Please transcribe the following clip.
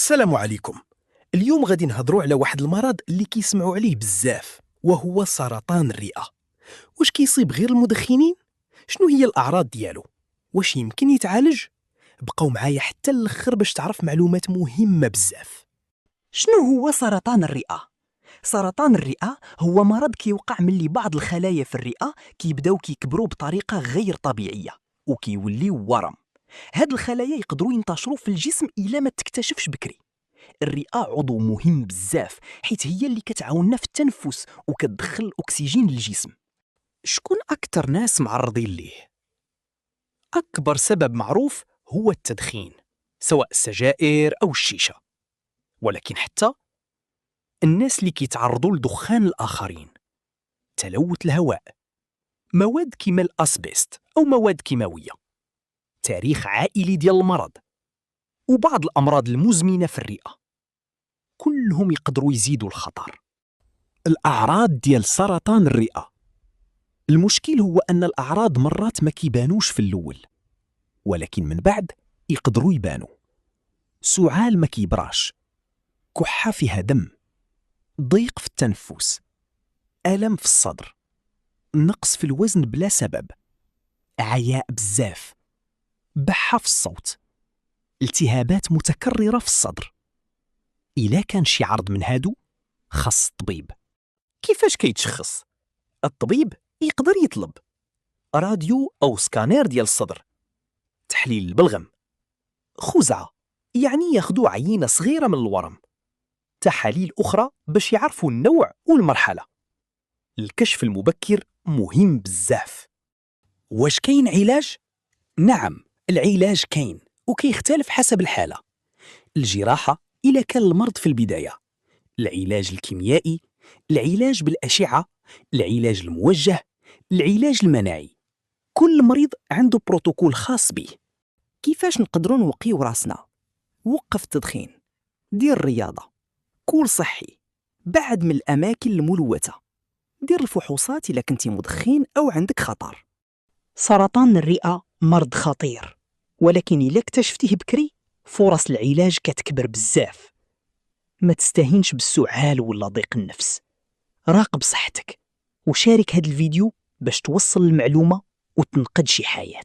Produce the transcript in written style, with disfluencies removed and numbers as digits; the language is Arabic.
السلام عليكم. اليوم غادي نهضروا على واحد المرض اللي كيسمعوا عليه بزاف، وهو سرطان الرئة. واش كيصيب غير المدخنين؟ شنو هي الأعراض ديالو؟ واش يمكن يتعالج؟ بقاو معايا حتى الاخر باش تعرف معلومات مهمة بزاف. شنو هو سرطان الرئة؟ سرطان الرئة هو مرض كيوقع ملي بعض الخلايا في الرئة كيبداو كيكبروا بطريقة غير طبيعية وكيوليو ورم. هاد الخلايا يقدروا ينتشروا في الجسم إلا ما تكتشفش بكري. الرئة عضو مهم بزاف حيت هي اللي كتعاوننا في التنفس وكتدخل الأكسجين للجسم. شكون أكثر ناس معرضين ليه؟ أكبر سبب معروف هو التدخين، سواء السجائر أو الشيشة. ولكن حتى الناس اللي كيتعرضوا لدخان الآخرين، تلوث الهواء، مواد كيما الأسبست أو مواد كيماوية، تاريخ عائلي ديال المرض، وبعض الأمراض المزمنة في الرئة، كلهم يقدروا يزيدوا الخطر. الأعراض ديال سرطان الرئة، المشكل هو أن الأعراض مرات ما كيبانوش في الأول، ولكن من بعد يقدروا يبانوا. سعال ما كيبراش، كحة فيها دم، ضيق في التنفس، ألم في الصدر، نقص في الوزن بلا سبب، عياء بزاف، بحة في الصوت، التهابات متكررة في الصدر. إلا كان شي عرض من هادو خاص الطبيب. كيفاش كيتشخص؟ الطبيب يقدر يطلب راديو أو سكانير ديال الصدر، تحليل البلغم، خزعة يعني ياخدو عينة صغيرة من الورم، تحاليل أخرى باش يعرفوا النوع والمرحلة. الكشف المبكر مهم بزاف. واش كاين علاج؟ نعم، العلاج كاين وكيختلف حسب الحالة. الجراحة إلا كان المرض في البداية، العلاج الكيميائي، العلاج بالأشعة، العلاج الموجه، العلاج المناعي. كل مريض عنده بروتوكول خاص به. كيفاش نقدروا نوقيو راسنا؟ وقف التدخين، دير الرياضة، كول صحي، بعد من الأماكن الملوثة، دير الفحوصات إلا كنتي مدخن أو عندك خطر. سرطان الرئة مرض خطير، ولكن إلا اكتشفتيه بكري فرص العلاج كتكبر بزاف. ما تستهينش بالسعال ولا ضيق النفس. راقب صحتك وشارك هذا الفيديو باش توصل المعلومة وتنقذ شي حياة.